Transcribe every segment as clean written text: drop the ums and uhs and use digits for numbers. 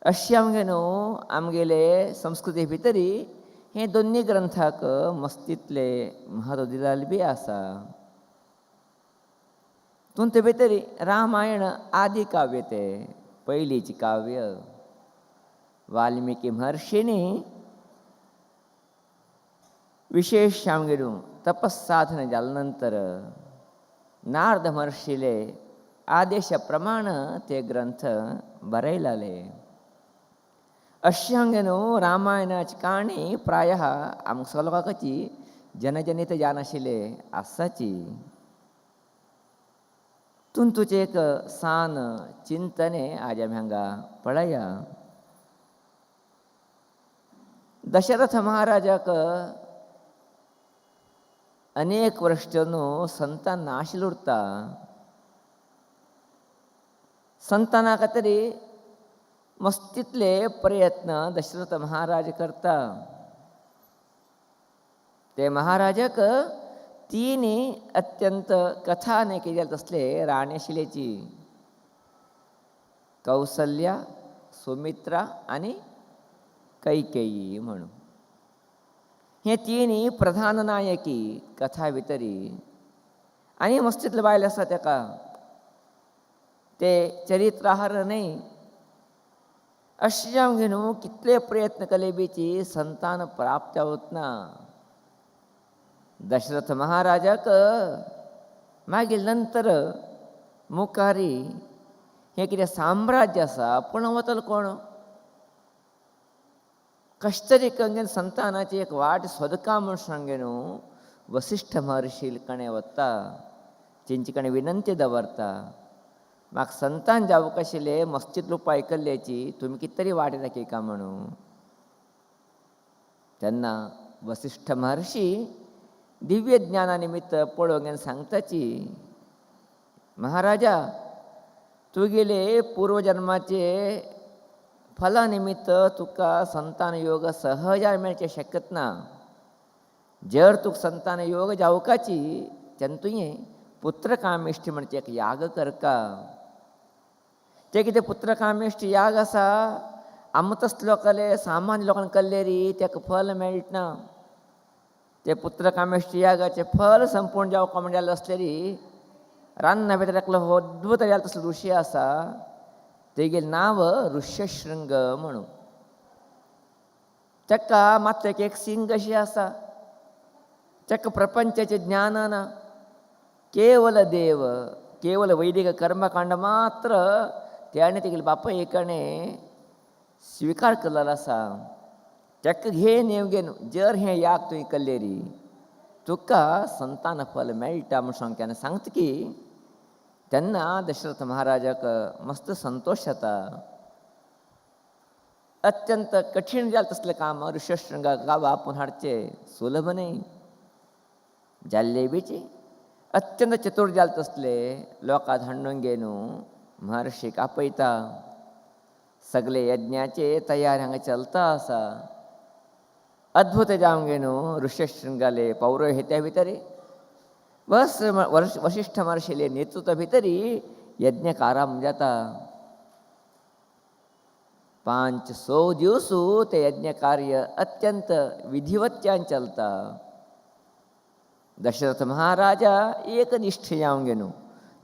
अशी आमगे न्हू आमगेले संस्कृती भितरी हे दोन्ही ग्रंथाक मस्तितले महत्व दिलेले बी आसा. तुमचे भितरी रामायण आदी काव्य ते पयलींची काव्य. वाल्मिकी महर्षीनी विशेष आमगे न्हू तपस्साधन जाल्या नंतर नारद महर्षीले आदेशा प्रमाण ते ग्रंथ बरयलाले. अशी हांगे न्हू रामायणाची काणी प्रायः आमकां सगळ्यांची जनजनित जान आशिल्ले आसाची. तुमचें एक सान चिंतने आज आमी हांगा पळया. दशरथ महाराजाक अनेक वर्ष न्हू संतान नाशिल्लो उरता. संताना खातीर मस्तितले प्रयत्न दशरथ महाराज करता. ते महाराजाक तिनी अत्यंत कथाने केले तसले राणी आशिल्लेची. कौसल्या, सुमित्रा आनी कैकेयी म्हणून हे तिनी प्रधान नायकी कथा भितरी. आनी मस्तितले बायल आसा तेका ते चरित्राहार न्हय. अशें आमगे न्हू कितले प्रयत्न केले बीची संतान प्राप्त जावत ना. दशरथ महाराजाक मागीर नंतर मुखारी हे कितें साम्राज्य आसा पूण वतलो कोण. कशे तरी करून संतानाची एक वाट सोदका म्हूण सांगे न्हू वसिश्ठ महर्शी कडेन वता. तेंचे कडेन विनंती दवरता म्हाका संतान जावंक आशिल्ले मस्तितलो उपाय केल्ल्याची तुमी कितें तरी वाट दाखयता म्हणून. तेन्ना वसिश्ठ महर्शी दिव्य ज्ञाना निमित्त पळोवन सांगताची, महाराजा तुगेले पूर्वजन्माचे फला निमित्त तुका संतान योग सहजार मेळचे शक्यत ना. जर तुका संतान योग जावकाची तेन्ना तुवें पुत्रकामेष्टी म्हणचे एक याग करका. ते कितें पुत्रकामेष्टी याग आसा आम तसलो लोकांले सामान्य लोकांक केल्ले री ताका फल मेळना. ते पुत्रकामेष्टी यागाचे फल संपूर्ण जावपा म्हणजे जालें असले री रान्ना भितर एकलो अद्भुत जालो तसलो ऋषी आसा. तेगेलें नांव ऋष्यशृंग म्हणून. ताका मात्र एक सिंग अशी आसा. ताका प्रपंचाचें ज्ञान ना. केवल देव केवल वैदिक कर्मकांड मात्र त्याने तेगेले बापाय कडेन स्विकार केलेलो आसा. ताका घेन येवगेन जर हें याग तुवें केल्ले री तुका संतान फल मेळटा म्हूण सांगता सांगता की तेन्ना दशरथ महाराजाक मस्त संतोश जाता. अत्यंत कठीण जालें तसलें काम ऋष्यशृंगाक गावा आपूण हाडचें सुलभ न्हय. जाल्ले बीची अत्यंत चतुर जालें तसले लोकांक हाडून घे न्हू महर्शीक आपयता. सगळे यज्ञाचे तयारी हांगा चलता आसा. अद्भुत जावंक गे न्हू ऋष्यशृंगाले पौरोहित्या भितरी वशिष्ठ महर्षीले नेतृत्व भितरी यज्ञ आरंभ जाता. 500 दिवस ते यज्ञ कार्य अत्यंत विधिवत्यान चलता. दशरथ महाराजा एकनिष्ठ जावंक गे न्हू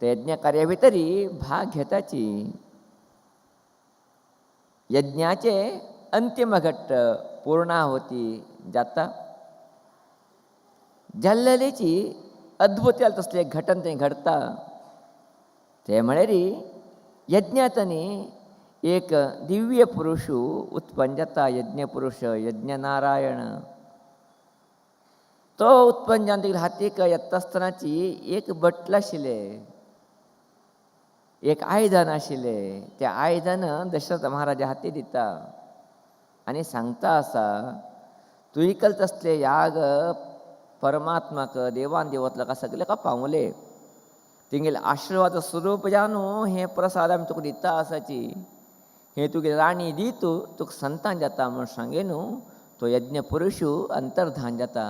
ते यज्ञ कार्या भितरी भाग घेताची. यज्ञाचे अंतिम घट्ट पूर्णाहुती जाता. जाल्लेची अद्भुत जालें तसलें एक घटन तें घडता. ते म्हळ्यार यज्ञांत न्ही एक दिव्य पुरुश उत्पन्न जाता. यज्ञ पुरुश यज्ञ नारायण. तो उत्पन्न जावन तेगेल्या हातीक येता आसतनाची एक बटल आशिल्लें. एक आयदन आशिल्लें. तें आयदन दशरथ महाराजा हाती दिता आनी सांगता आसा तुवें केलें तसले याग परमात्माक देवान देवतलो सगळ्याक पावले. तेंगेले आशिर्वाद स्वरूप जावन हें प्रसाद आमी तुका दिता आसाची. हें तुगे राणी दीत तुका संतान जाता म्हूण सांगे न्हू तो यज्ञ पुरुश अंतर्धान जाता.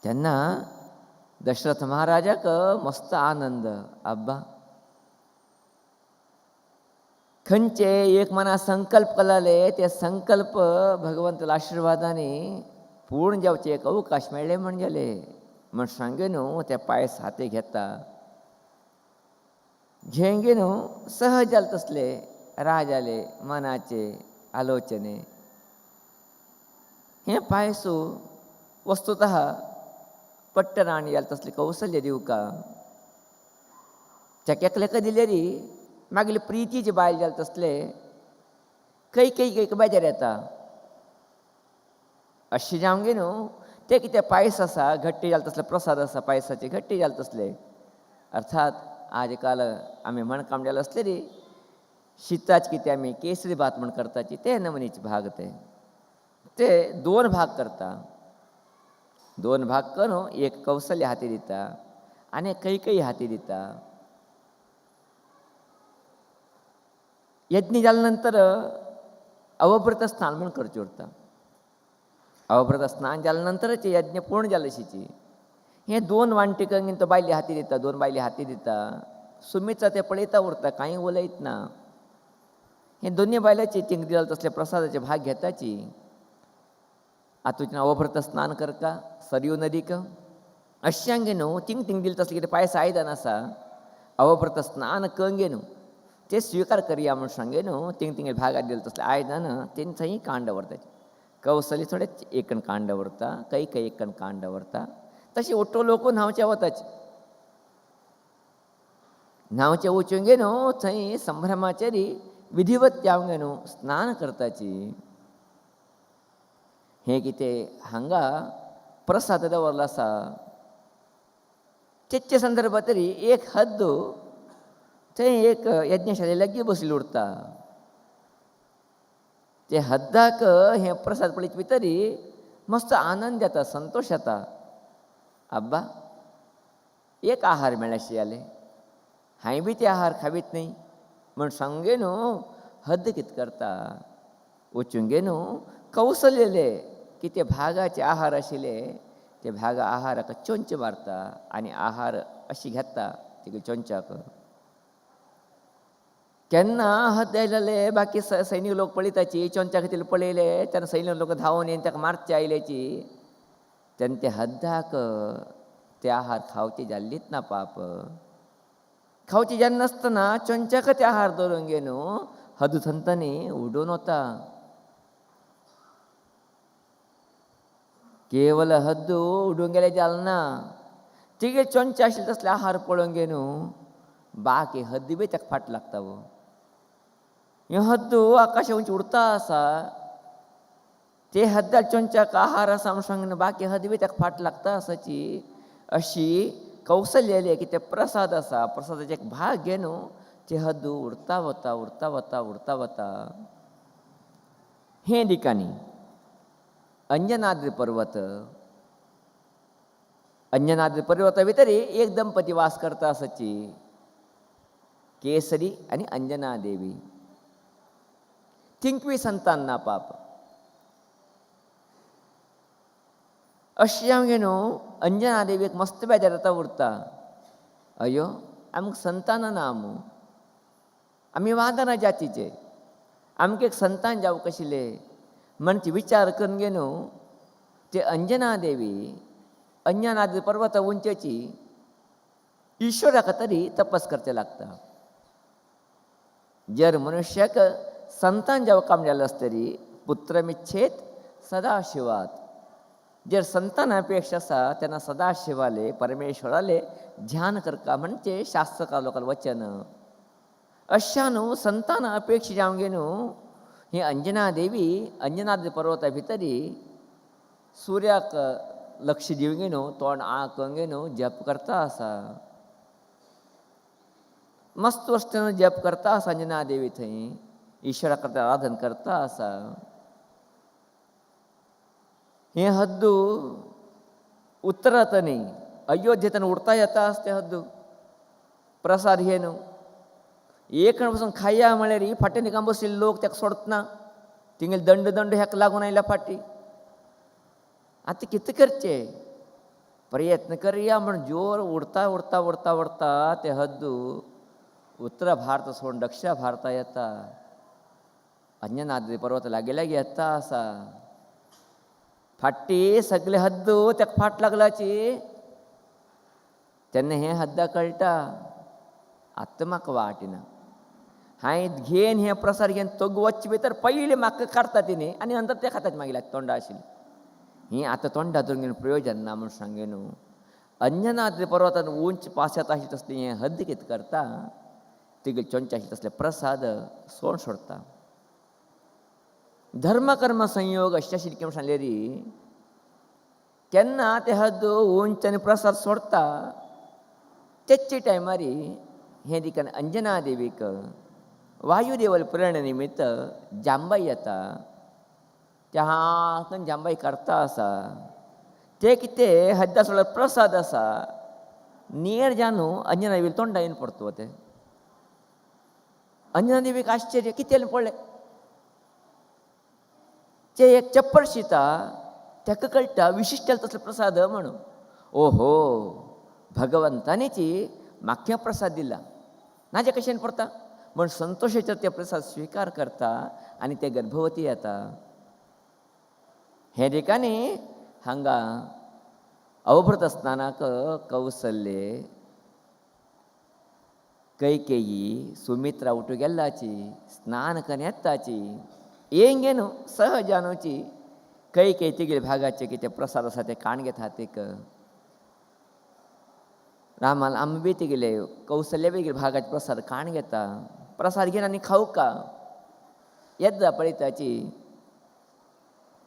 तेन्ना दशरथ महाराजाक मस्त आनंद. अब्बा खंयचे एक मना संकल्प केलाले ते संकल्प भगवंताला आशिर्वादाने पूर्ण जावचे एक अवकाश मेळ्ळे म्हणगेले म्हण सांगे न्हू ते पायस हाती घेता घेंगे न्हू सहज जाले तसले राज जाले मनाचे आलोचने हे पायसू वस्तुतः पट्ट राणी जाले तसले कौशल्य दिवका चक्याक दिले री मागील प्रितीचे बायल जाले तसले कई बेजार येता अशें जावंगे न्हू ते कितें पायस आसा घट्टी जाले तसले प्रसाद आसा पायसाचे घट्टी जाले तसले अर्थात आज काल आमी मणकाम जाले असले री शिताच कितें आमी केसरी भात म्हण करताची ते नमनीचे भाग ते दोन भाग करता दोन भाग करून एक कौशल्य हाती दिता आनी कई हाती दिता यज्ञ जाल्या नंतर अवभृत स्नान म्हण करचें उरता अवभृत स्नान जाल्या नंतरच यज्ञ पूर्ण जाले अशीची हे दोन वांटी कंगीन तो बायले हाती दिता दोन बायले हाती दिता सुमीचा ते पळयता उरता कांय उलयत ना हे दोन्ही बायलांची तिंग दिला तसले प्रसादाचे भाग घेताची आतूच्यान अवभृत स्नान करता सरयू नदीक अश्यांगे न्हू तिंग दिले तसले कितें पायस आयदन आसा अवभृत स्नान कंगे न्हू ते स्वीकार करया म्हूण सांगे न्हू तिंग भागात दिले तसले आयदन तें थंय कांड व्हरताचे कौशल्य थोडे एकन कांड व्हरता कई एकन कांड व्हरता तशी ओट्टो लोक न्हांवचे वताचे न्हांवचे वचूंगे न्हू थंय संभ्रमाचेर विधिवत जावंगे न्हू स्नान करताची हे कितें हांगा प्रसाद दवरलो आसा तेचे संदर्भात तरी एक हद्द थंय एक यज्ञशाले लग्गी बसली उरता ते हद्दाक हे प्रसाद पळयत भितरी मस्त आनंद येता संतोष येता अब्बा एक आहार मेळ्ळाशी जाले हांवें बी ते आहार खावीत न्ही म्हण सांगे न्हू हद्द कितें करता वचूंगे न्हू कौशल्यले की ते भागाचे आहार आशिल्ले ते भागा आहाराक चोंच मारता आनी आहार अशी घेता तिका चोंचाक केन्ना हद्द आयलेले बाकी सैनीक लोक पळयताची चोंचा खातीर पळयले तेन्ना सैनीक लोक धांवून येवन ताका मारचे आयल्याची तेन्ना ते हद्दाक ते आहार खावचे जाल्लीच ना पाप खावचे जेन्ना नासतना चोंचाक ते आहार दवरूंक गे न्हू हद्द थंतनी उडून वता केवल हद्द उडून गेले जालना तिगे चोंचे आशिल्ले तसले आहार पळोवंक गे न्हू बाकी हद्द बी ताका फाट लागता वो ह्यो हद्द आकाशा उंच उडता आसा ते हद्दार चोंचाक आहार आसा म्हूण सांगना बाकी हद्द बी ताका फाट लागता आसाची अशी कौशल्य की ते प्रसाद आसा प्रसादाचे एक भाग घे न्हू ते हद्द उडता वता हे ठिकाणी अंजनाद्री पर्वता भितर एक दंपती वास करता आसाची केसरी आनी अंजना देवी तिंकवी संतान ना पाप अशें हांव गे न्हू अंजना देवीक मस्त बेजार येता उरता अयो आमकां संतान ना आमू आमी वादना जातीचे आमकां एक संतान जावंक आशिल्ले म्हणचे विचार करून गे न्हू ते अंजना देवी अंजनाद्री पर्वता उंचेची ईश्वराक तरी तपस करचे लागता जर मनुष्याक संतान जावं काम जालें आसतरी पुत्रमिच्छेत सदाशिवात जर संतानापेक्षा आसा तेन्ना सदाशिवाले परमेश्वराले ध्यान करता म्हणजे शास्त्रकार लोकांना वचन अशा न्हू संतान अपेक्षा जावंक गे न्हू ही अंजना देवी अंजनाद्री पर्वता भितरी सुर्याक लक्ष दिवंगे न्हू तोंड आंकंगे न्हू जप करता आसा मस्त वस्तीन जप करता आसा अंजना देवी थंय ईश्वरा करता आराधन करता आसा हे हद्दू उत्तरात न्ही अयोध्येतन उडता येता आसा ते हद्दू प्रसाद हे न्हू एक पासून खाया म्हळ्यार फाटी निकाम बशिल्ले लोक ताका सोडतना तिंगे दंड हेका लागून आयल्या फाटी आतां कितें करचें प्रयत्न करया म्हण जोर उडता ते हद्दू उत्तर भारत सोडून दक्षिण भारता येता अंजनाद्री पर्वत लागे लागे येता असा फाटी सगळे हद्दू त्या फाट लागलाची त्यांना हे हद्दा कळटा आत्ता म्हाका वाटिना हांवें घेन हे प्रसार घेवन तोग वच्चे भितर पयलीं म्हाका काडटा तिणी आनी नंतर ते खातात मागीर तोंडा आशिल्ली ही आतां तोंडा धरून घेवन प्रयोजन ना म्हूण सांगे न्हू अंजनाद्री पर्वतान उंच पास येता आशिल्ली तसली हें हद्द कितें करता तिगे चोंचे आशिल्ले तसले प्रसाद सोड सोडता धर्म कर्म संयोग अशें आशिल्ली म्हूण सांगले री केन्ना ते हद्द उंच आनी प्रसाद सोडता तेचे टायमार हे दिकान अंजना देवीक वायुदेवल प्रेरण निमित्त जांबाई येता त्या हाकन जांबाई करता आसा ते कितें हद्दा सोडला प्रसाद आसा नियर जानू अंजना देवी तोंडा येवन पडतो ते अंजना देवीक आश्चर्य कितें पडलें ते एक चप्पल शिता ताका कळटा विशिश्ट तसलो प्रसाद म्हणून ओहो भगवंतानीची म्हाका प्रसाद दिला नाजे कशें पडटा म्हण संतोशाचेर ते प्रसाद स्विकार करता आनी ते गर्भवती येता हे दिकांनी हांगा अवभृत स्नानाक कौसल्ये कैकेयी सुमित्रा उठू गेल्लाची स्नान करून येताची येंगेन सहजानूची कैकेयी तिगेले भागाचे कितें प्रसाद आसा ते काण घेता हातीक रामाल आमी बी तिगेले कौसल्य बी भागाचे प्रसाद काण घेता प्रसाद घेवन आनी खाऊ का येद्दा पळयताची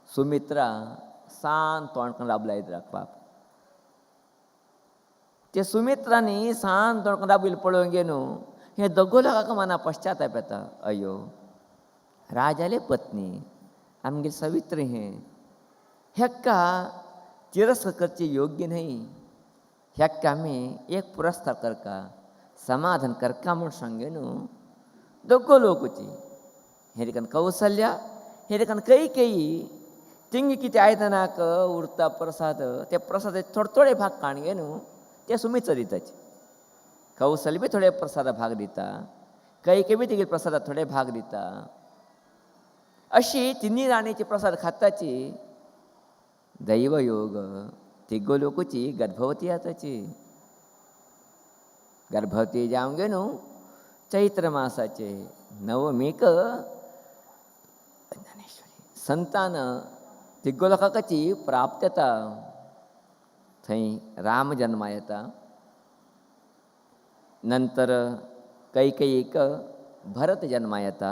सुमित्रा सान तोंड करून राबला बाप ते सुमित्रांनी सान तोंड करून राबयलें पळोवन घेवन हे दोगो लोकांक मना पश्चाताप येता अयो राजाले पत्नी आमगे सवित्र हेक्का तिरस्कार करचे योग्य न्हय हेक्का आमी एक पुरस्कार करका समाधान करका म्हूण सांगे न्हू दोगो लोकची हे दिकान कौसल्या हे दिकान कैकेयी तिंगे कितें आयदनाक उरता प्रसाद ते प्रसादाचे थोडे थोडे भाग काणगे न्हू ते सुमित्र दिताचे कौसल्य बी थोडे प्रसाद भाग दिता कैकेयी बी तिगे प्रसादाक थोडे भाग दिता अशी तिन्ही राणीची प्रसाद खाताची दैवयोग तिगो लोकची गर्भवती आताची गर्भवती जावंक गे न्हू चैत्र मासाचे नवमीक संतान तिगो लोकांची प्राप्त येता थंय राम जन्मा येता नंतर कैकेयीक भरत जन्मा येता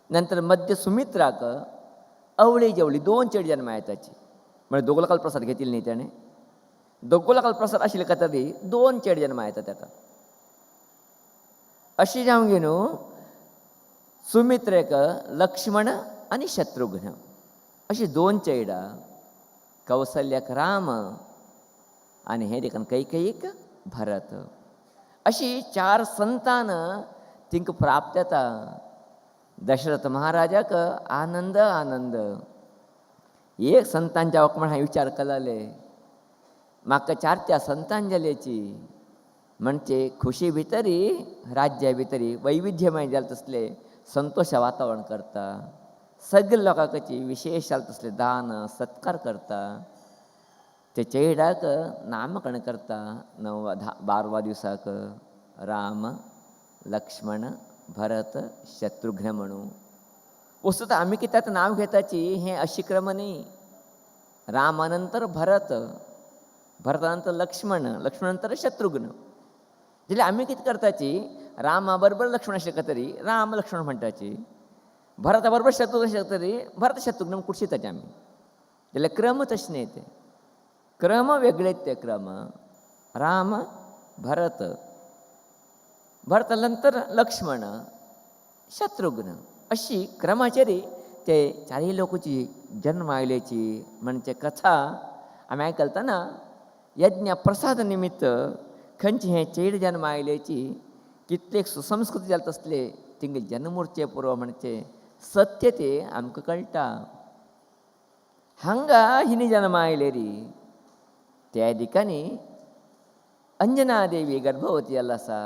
नंतर मध्य सुमित्राक अवळी जेवळी 2 चेड जन्मा येताची म्हणजे दोगो लोकांक प्रसाद घेतिल्ली न्ही तेणें दोगो लोकांक प्रसाद आशिल्ले खातीर 2 चेड जन्मा येता ताका अशी जावंक गे न्हू सुमित्रेक लक्ष्मण आनी शत्रुघ्न अशी 2 चेडां कौसल्याक राम आनी हे देखून कैकेयीक भरत अशी 4 संतान तिंका प्राप्त येता दशरथ महाराजाक आनंद आनंद एक संतान जावप म्हण हांवें विचार केलेले म्हाका 4 संतान जाल्याची म्हणजे खुशी भितरी राज्या भितरी वैविध्यमय जालें तसले संतोशा वातावरण करता सगळे लोकांची विशेष जालें तसले दान सत्कार करता ते चेडाक नामकरण करता 12व्या दिसाक राम लक्ष्मण भरत शत्रुघ्न म्हणून वस्तूत आमी कित्याक नांव घेताची हें अशी क्रम न्ही रामानंतर भरत भरतानंतर लक्ष्मण लक्ष्मणानंतर शत्रुघ्न जाल्यार आमी कितें करताची रामा बरोबर लक्ष्मण आशिल्ले तरी राम लक्ष्मण म्हणटाची भरता बरोबर शत्रुघ्न आशिल्ले तरी भरत शत्रुघ्न कुडशिताचे आमी जाल्यार क्रम तशें न्ही ते क्रम वेगळेच ते क्रम राम भरत भरतानंतर लक्ष्मण शत्रुघ्न अशी क्रमाचेर ते 4 लोकांची जन्म आयल्याची म्हणजे कथा आमी आयकलतना यज्ञ प्रसाद निमित्त खंयचे हे चेड जन्म आयल्याची कितलेक सुसंस्कृत जाले तसले तिंगे जन्मूरचे पुरो म्हणजे सत्य ते आमकां कळटा हांगा हिनी जन्म आयले री त्या दिकांनी अंजना देवी गर्भवती जाल्लो आसा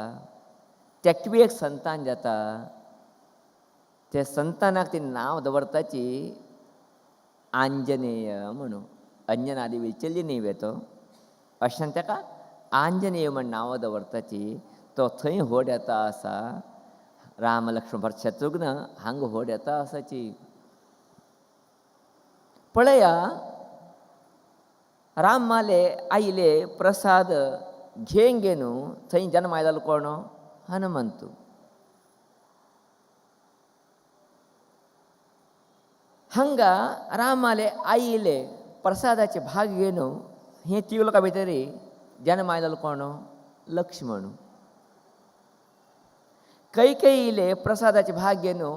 तेक एक संतान जाता, त्या संतानाक ते नांव दवरताची आंजनेय म्हणून. अंजनादी विचल्ली न्ही वेतो अशें ताका आंजनेय म्हण नांव दवरताची. तो थंय व्हड येता आसा, राम लक्ष्मण भरत शत्रुघ्न हांगा व्हड येता आसाची. पळया, राम माले आयले प्रसाद घेंग गेनू थंय जन्म आयलो कोण? हनुमंतू. हांगा रामाले आईले प्रसादाचे भाग घेनू हे तिगलोका भितरी जन्म आयलो कोण? लक्ष्मण. कैकेयीले प्रसादाचे भाग घेनू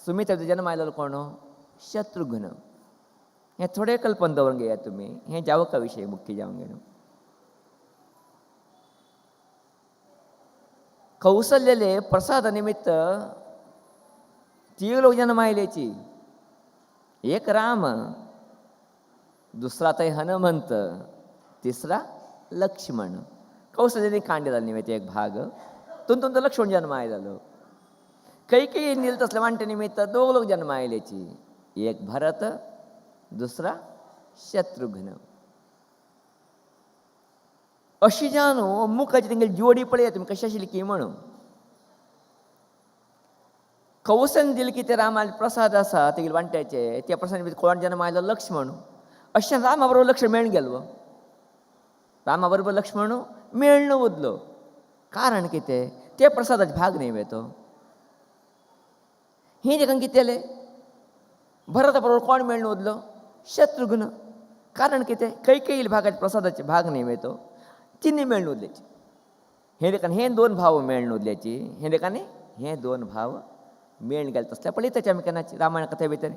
सुमित्रेचो जन्म आयलो कोण? शत्रुघ्न. हे थोडे कल्पन दवरून घेया तुमी. हे जावका विशय मुख्य जावन घेनू. कौसल्यले प्रसाद निमित्त तिग लोक जन्म आयलेची. एक राम, दुसरा थंय हनुमंत, तिसरा लक्ष्मण. कौसल्यने कांडिला निमित्त एक भाग, तुमचो लक्ष्मण जन्म आयलो. कैकेयी नील तसले वांटे निमित्त दोग लोक जन्म आयलेची. एक भरत, दुसरा शत्रुघ्न. अशी जाणू मुखाची तेंगेली जोडी पळया तुमी कशी आशिल्ली की म्हणून. कौसन दिल की ते रामाले प्रसाद आसा तेगेले वांट्याचे, त्या प्रसाद निमित्त कोण जन्म आयलो? लक्ष्मण. अशें रामा बरोबर लक्ष्मण मेळून गेलो. रामा बरोबर लक्ष्मण मेळून उरलो. कारण कितें? ते प्रसादाचे भाग न्ही तो. हे देखून कितें केलें? भरता बरोबर कोण मेळून उरलो? शत्रुघ्न. कारण कितें? कैकेयी भागाचे प्रसादाचे भाग न्ही तो. तिनी मेळून उरल्याची. हे देखून हे दोन भाव मेळून उरल्याची. हे देखून हे दोन भाव मेळून गेले तसल्या पळयताचे आमी केन्नाची रामायण कथे भितर.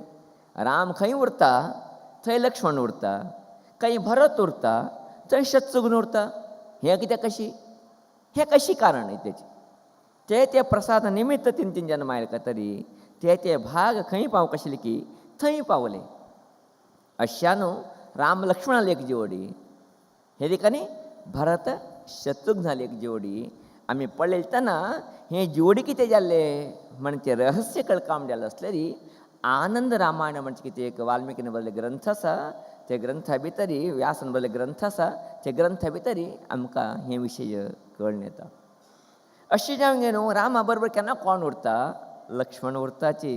राम खंय उरता थंय लक्ष्मण उरता, खंय भरत उरता थंय शत्रुघ्न उरता. हे कित्याक कशी? हे कशी कारण तेची? ते प्रसाद निमित्त तीन तीन जन्म आयले तरी ते भाग खंय पावूंक आशिल्ले की थंय पावले. अश्यानू राम लक्ष्मणाली एक जोडी, हे देखून भरत शत्रुघ्नाली एक जोडी. आमी पळयतना हे जोडी कितें जाल्ले म्हणजे रहस्य कळकाम जालें आसलेली. आनंद रामायण म्हणजे कितें एक वाल्मिकीन बरयल्ले ग्रंथ आसा. ते ग्रंथा भितरी व्यासान बरयल्ले ग्रंथ आसा. ते ग्रंथा भितरी आमकां हे विशय कळून येता. अशें जावन न्हू रामा बरोबर केन्ना कोण उरता? लक्ष्मण उरताची.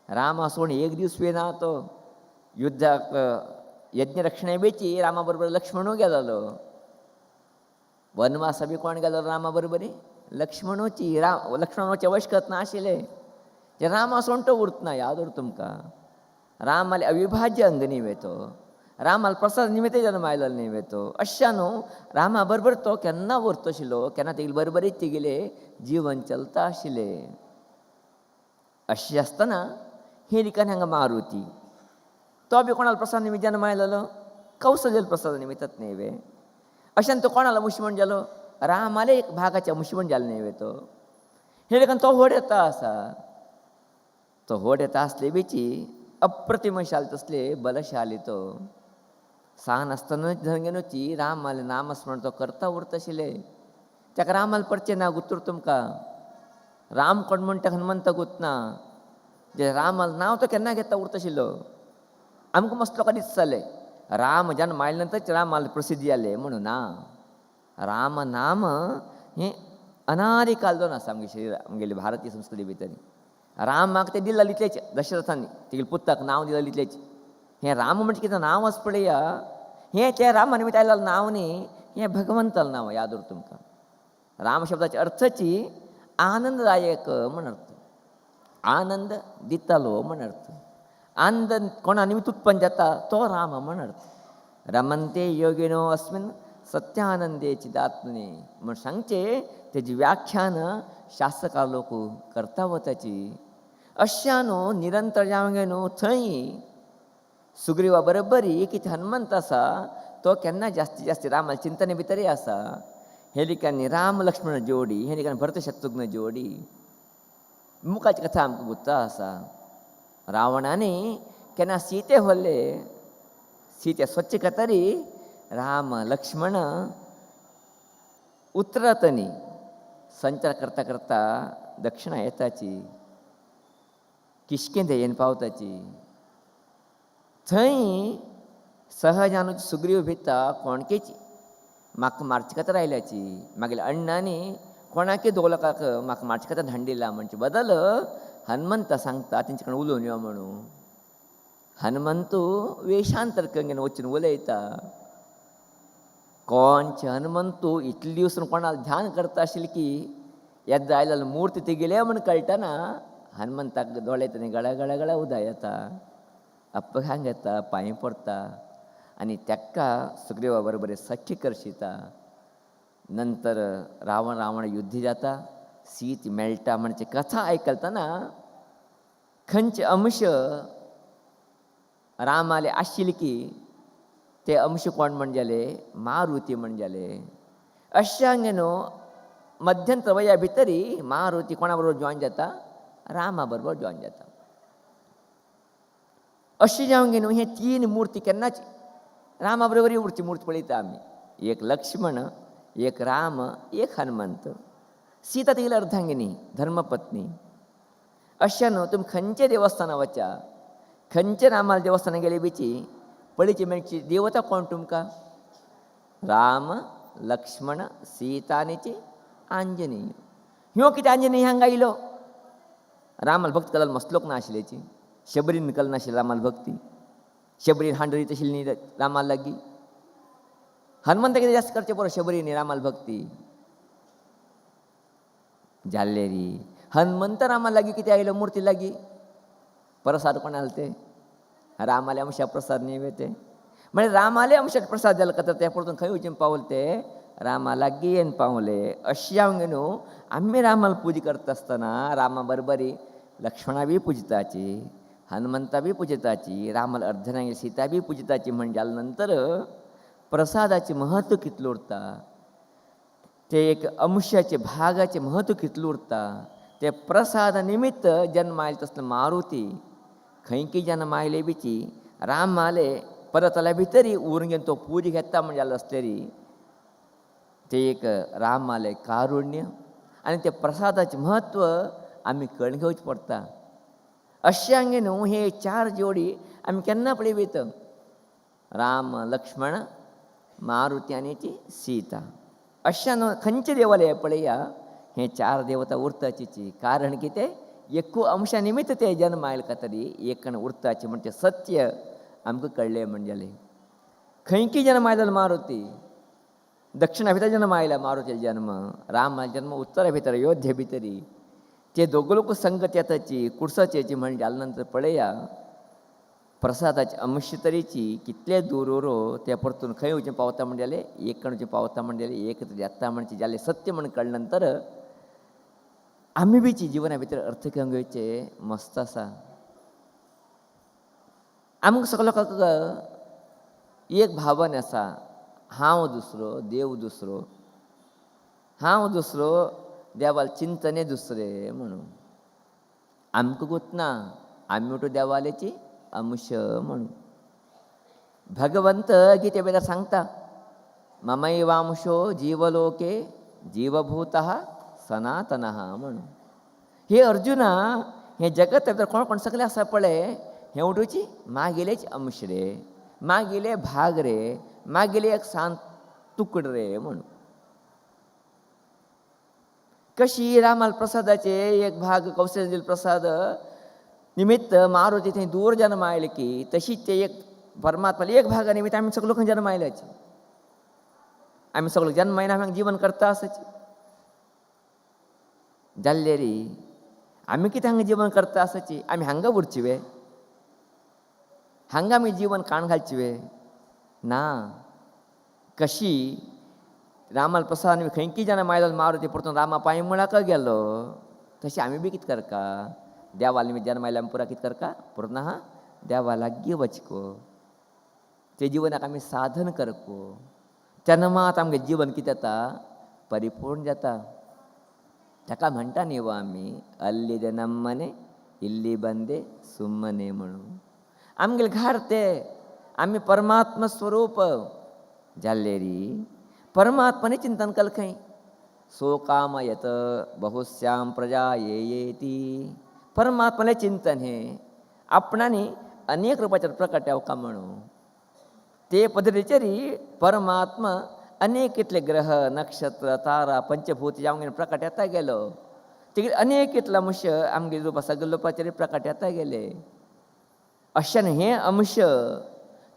रामा सोडून एक दीस येना तो. युद्धाक यज्ञ रक्षणे बेची रामा बरोबर लक्ष्मणूय गेलोलो. वनवासा बी कोण गेलो रामा बरोबरी? लक्ष्मणूची. लक्ष्मण वचचे वशकत ना आशिल्ले. जे रामा सोडून तो उरतना याद उर तुमकां. रामाले अविभाज्य अंग न्ही तो. रामाला प्रसाद निमित्त जन्म आयलो न्ही तो. अशा न्हू रामा बरोबर तो केन्ना उरतो आशिल्लो, केन्ना तेगेले बरोबरीत तेगेले जिवन चलता आशिल्ले. अशें आसतना हे ठिकाणी हांगा मारुती तो बी कोणाला प्रसाद निमित्त जन्म आयलो? कौसल्यल प्रसाद निमित्तच न्ही. अशान तो कोणाला मुशीमण जालो? रामाले एक भागाच्या मुशीमण जालो न्ही तो. हे देखून तो व्हड येता आसा. तो व्हड येता आसले बीची अप्रतिमशाली तसले बलशाली तो. सान आसतना जंगेनूची रामाले नामस्मरण तो करता उरता आशिल्ले. ताका रामाले परचें ना गुत्तूर तुमकां. राम कोण म्हण ताका हनुमंत गुतना. जे रामाले नांव तो केन्ना घेता उरता आशिल्लो. आमकां मस्त लोकां दिसताले राम जन्म आयले नंतरच रामाले प्रसिद्धी जाले म्हणून ना. राम नाम हें अनादी कालदोन आसा आमगेली भारतीय संस्कृती भितर. रामाक ते दिला इतलेच दशरथान तेगेले पुताक नांव दिला इतलेच. हें राम म्हणजे कितें नांव आसा पळया. हें त्या रामा निमित्त आयलेलें नांव न्ही, हें भगवंतालें नांव याद उर तुमकां. राम शब्दाची अर्थची आनंददायक म्हण अर्थ. आनंद दितालो म्हण अर्थ. आनंद कोणा निमित्त उत्पन्न जाता तो राम म्हण अर्थ. रमन्ते योगिनो अस्मिन् सत्यानंदे चिदात्मने म्हण सांगचे तेजी व्याख्यान शास्त्रकार लोक करता वताची. अशा न्हू निरंतर जावंक न्हू थंय सुग्रीवा बरोबरी कितें हनुमंत आसा तो केन्ना जास्तीत जास्त रामाच्या चिंतने भितरय आसा. हे ठिकाणी राम लक्ष्मण जोडी, हे ठिकाणी भरत शत्रुघ्न जोडी. मुखाची कथा आमकां गुत्ता आसा. रावणाने केन्ना सीते व्हरले. सीते स्वच्छ करतरी राम लक्ष्मण उतरतनी संचार करता करता दक्षिणा येताची, किशकिंदे येवन पावताची. थंय सहजान सुग्रीव भिता कोणकेची म्हाका मारची कथा रायल्याची. मागीर अण्णांनी कोणाकय दोगलाकाक म्हाका मारची कथा धाडलेला म्हणचे बदल हनुमंत सांगता तेंचे कडेन उलोवन यो म्हणून. हनुमंतू वेशांतर करून वचून उलयता. कोणचे हनुमंतू इतले दीस कोणाला ध्यान करता आशिल्ले की येद्दा आयल्या मूर्ती ती गेले म्हण कळटना हनुमंताक दोळ्यातनी गळा गळा गळा उदक येता. अप्पहांग येता, पांय पडता आनी तेक्का सुग्रीवा बरोबर सख्य करशिता. नंतर रावण युद्ध जाता, सीत मेळटा म्हणजे कथा आयकलतना खंयचे अंश रामाले आशिल्ले की ते अंश कोण म्हणजेले मारुती म्हणजेले. अशांगे न्हू मध्यंतर वया भितरी मारुती कोणा बरोबर जॉइन जाता, रामा बरोबर जॉइन जाता. अशें जावंक न्हू हे तीन मुर्ती केन्नाच रामा बरोबर उरची मुर्ती पळयता आमी. एक लक्ष्मण, एक राम, एक हनुमंत. सीता तिगेली अर्धांगिनी धर्मपत्नी. अशें न्हू तुमी खंयचे देवस्थाना वचा, खंयचे रामाला देवस्थाना गेले बिची पळयची मेळची देवता कोण तुमकां? राम, लक्ष्मण, सीता आनीची आंजनेय. ह्यो कितें आंजनेय हांगा आयलो? रामाला भक्त करायला मसलोक ना आशिल्ल्याची. शबरीन कल नाशिल्ली रामाला भक्ती. शबरीन हांडरी तशिल्ली न्ही रामाला लागीं. हनुमंत कितें जास्त करचें पडो शबरीन रामाला भक्ती. जाल्ले री हनुमंत रामाला लागीं कितें आयलो मुर्ती लागीं? प्रसाद कोण आले ते? रामाले अंशा प्रसाद न्ही ते. म्हणजे रामाले अंशात प्रसाद जालो का तर ते परतून खंय वचून पावले ते रामा लागीं येवन पावले. अशें हांव न्हू आमी रामाला पुजा करता आसतना रामा बरोबरी लक्ष्मणा बी पुजताची, हनुमंता बी पुजताची, रामाला अर्धनांगी सीता बी पुजताची. म्हणजे जाल्या नंतर प्रसादाचे महत्व कितलो उरता, ते एक अंशाचे भागाचे महत्व कितलो उरता. ते प्रसाद निमित्त जन्म आयले तसलो मारुती खंयकी जन्म आयले बिची राम आले परत आल्या भितरी उरून घेवन तो पूज घेता म्हणजे जालें असलेली ते एक राम आले कारुण्य आनी ते प्रसादाचें म्हत्व आमी कळून घेवचें पडटा. अशें हांगे न्हू हे चार जोडी आमी केन्ना पळयत? राम, लक्ष्मण, मारुती आनीची सीता. अशें न्हू खंयचे देवालय पळया हे चार देवता उरताची. कारण कितें? एकू अंशा निमित्त ते जन्म आयले का तरी एक कण उरताचे म्हणजे सत्य आमकां कळ्ळें म्हणजेलें. खंयकी जन्म आयलो मारुती? दक्षिणा भितर जन्म आयला मारुतीचो जन्म. रामाचो जन्म उत्तरा भितर अयोध्ये भितरी. ते दोग लोक संगत येताची कुडसाचेची म्हणजे जाल्या नंतर पळया प्रसादाची अंश तरेची कितले दूर उरो ते परतून खंय वचून पावता म्हणजेले एक कण वचून पावता म्हणजेले एक येता म्हणजे जालें सत्य म्हण कळ्ळे नंतर आमी बीची जिवना भितर अर्थ घेवचे मस्त आसा. आमकां सगळ्या लोकांक एक भावना आसा, हांव दुसरो देव दुसरो, हांव दुसरो देवाल चिंतने दुसरे म्हणून. आमकां गुतना आमी म्हणटा देवाल्याची अंश म्हणून. भगवंत गीते भितर सांगता ममैवांशो जीवलोके जीवभूतः सनातनः म्हणून. हे अर्जुना हे जगत भितर कोण कोण सगळे आसा पळय हे उठूची मागेलेच अंश रे, मागेले भाग रे, मागेले एक सांत तुकड रे म्हणून. कशी रामाल प्रसादाचे एक भाग कौशल्य प्रसाद निमित्त मारुती थंय दूर जन्म आयले की तशीच ते एक परमात्मा एक भागा निमित्त आमी सगळे लोकांक जन्म आयल्याचे. आमी सगळे जन्म आयना आमी जीवन करता आसाची. जाल्ले री आमी कितें हांगा जीवन करता आसाची? आमी हांगा उरची वे? हांगा आमी जीवन काण घालची वे? ना. कशी रामाल प्रसाद खंयकी जन्म आयलो मारुती परतून रामा पांय मुळाक गेलो तशी आमी बी कितें करका देवाल निमित्त जन्म आयल्या आमी पुरा कितें करका परतून आहा देवा लागीं वचको. ते जिवनाक आमी साधन करको. तेन्ना मात आमगे जीवन कितें जाता परिपूर्ण जाता. ताका म्हणटा न्ही आमी अल्लीदे नಮ್ಮನೆ इल्ली बंदे सुಮ್ಮನೆ म्हणून. आमगेले घार ते आमी परमात्मा स्वरूप जाल्ले री परमात्माने चिंतन केलें खंय. सो कामयत बहुश्याम प्रजा येती. परमात्माले चिंतन हे आपणाने अनेक रूपाच्या प्रकट्याव का म्हणू. ते पदरीचरी परमात्मा अनेक इतले ग्रह नक्षत्र तारा पंचभूत जावंगे प्रकट येता गेलो. तिकडे अनेक इतला अंश आमगे रूपा सगळे लोपाचेरी प्रकट येता गेले. अशान हे अंश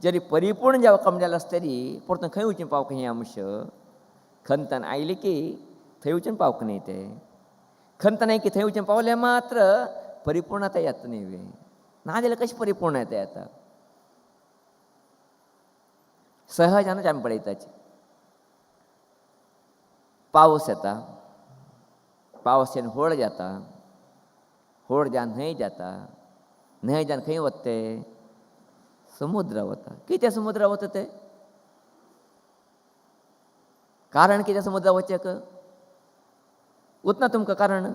जरी परिपूर्ण जेव्हा कमजाला तरी परतून खंय वचून पावक हे अंश खंतन आयले की थंय वचून पावक नाही. ते खंतन आहे की थंय वचून पावले मात्र परिपूर्णता येत नाही. ना जाल्यार कशी परिपूर्णता येता. सहजानच आमी पळयताची पावस येता, पावस येवन व्हड जाता, व्हड जावन न्हंय जाता, न्हंय जावन खंय वता समुद्र वता. कित्याक समुद्र वता ते कारण कित्याक समुद्र वचेक वतना तुमकां कारण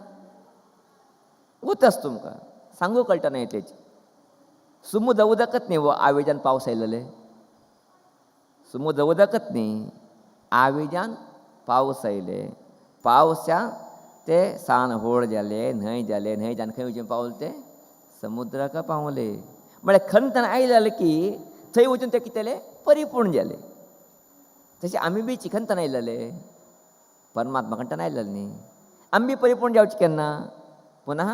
वताच तुमकां सांगू कळटा न्हय. तेची समुद्र उदकच न्ही आवेजान पावस आयलेले. समुद्र उदकच न्ही आवेजान पावस आयले. पावसा ते सान व्हड जाले, न्हंय जाले, न्हंय जावन खंय वचून पावले ते समुद्राक पावले. म्हळ्यार खंतन आयले की थंय वचून ते कितेले परिपूर्ण जाले. तशें आमी बी खंतन आयलेले परमात्मा खंतन आयलेले न्ही. आमी बी परिपूर्ण जावचे केन्ना पुनः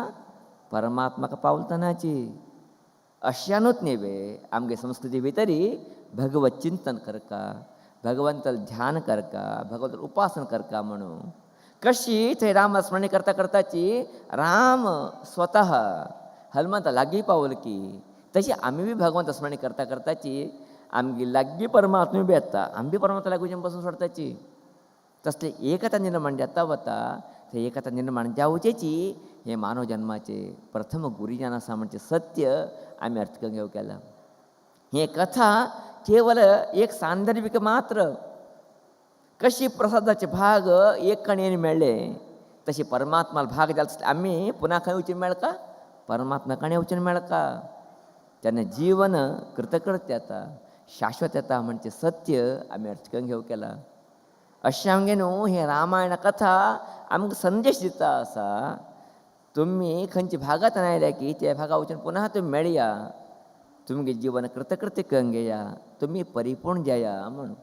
परमात्माक पावलतनाची. अशानूच न्ही आमगे संस्कृती भितरी भगवत चिंतन करका, भगवंताल ध्यान करका, भगवंताल उपासना करका म्हणून. कशी थंय राम स्मरणी करता करताची राम स्वतः हनुमंता लागीं पावल की तशी आमी बी भगवंत स्मरणी करता करताची आमगे लागीं परमात्मा बी येता. आमी बी परमात्मा लागीं वचून पासून सोडताची. तसले एकता निर्माण जाता वता थंय एकता निर्माण जावचेची हे मानव जन्माचे प्रथम गुरुजन आसा म्हणजे सत्य आमी अर्थ घेवं केला. हे कथा केवळ एक सांदर्भिक मात्र. कशी प्रसादाचे भाग एक कणयेन मेळ्ळे तशी परमात्माला भाग जाले आमी पुन्हा खंय वचून मेळका परमात्मा कणे वचून मेळका. तेन्ना जीवन कृतकृत्य येता, शाश्वत येता म्हणजे सत्य आमी अर्थ घेवं केला. अशें आमगे न्हू हे रामायण कथा आमकां संदेश दिता आसा. तुमी खंयच्या भागांत आयल्या की त्या भागा वचून पुन्हा तुमी मेळया, तुमगे जीवन कृतकृत्य करून घेया, तुमी परिपूर्ण जाया म्हणून.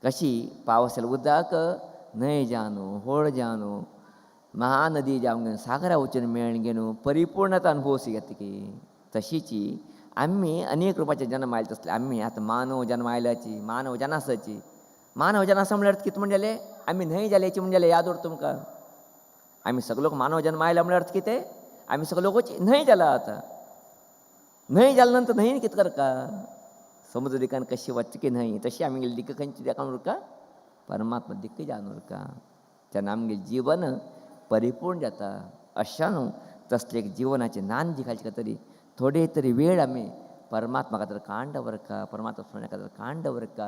कशी पावसाल उदक न्हंय जावं व्हड जावं महानदी जावं सागरा वचून मेळून घेवन परिपूर्णता अनुभवसी घेता की तशीची आमी अनेक रुपाचे जन्म आयले. तसले आमी आतां मानव जन्म आयल्याची मानव जनासाची मानव जनासा म्हळ्यार कितें म्हणलें आमी न्हंय जाल्याची म्हणलें याद उरता तुमकां. आमी सगळे लोक मानव जन्म आयला म्हळ्यार कितें आमी सगळे लोक न्हंय जाला. आतां न्हंय जाले नंतर न्हंयन कितें करता समुद्र दिकान कशी वचची की न्हंय तशी आमी दिक्क खंयची देखावन उरका परमात्मा दिक्क जावन उरका. तेन्ना आमगे जीवन परिपूर्ण जाता. अशा न्हू तसले एक जिवनाचे नांदी घालचे तरी थोडे तरी वेळ आमी परमात्मा खातीर काण दवरका, परमात्मा स्मरणे खातीर काण दवरका,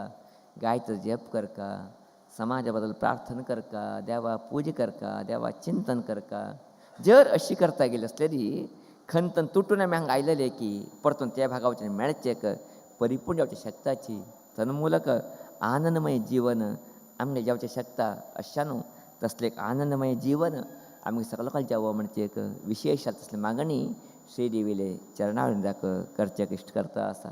गायत्र जप करका, समाजा बद्दल प्रार्थना करका, देवा पूजा करका, देवा चिंतन करका. जर अशी करता गेली असलेली खंतन तुटून आमी हांगा आयलेले की परतून त्या भागा वचून मेळचेक परिपूर्ण जावची शकताची तन्मूलक आनंदमय जीवन आमगे जावचें शकता. अशा न्हू तसलें एक आनंदमय जीवन आमी सगळे लोकांक जावं म्हणजे एक विशेश तसली मागणी श्री देवीले चरणावळीन करचेक इश्ट करता आसा.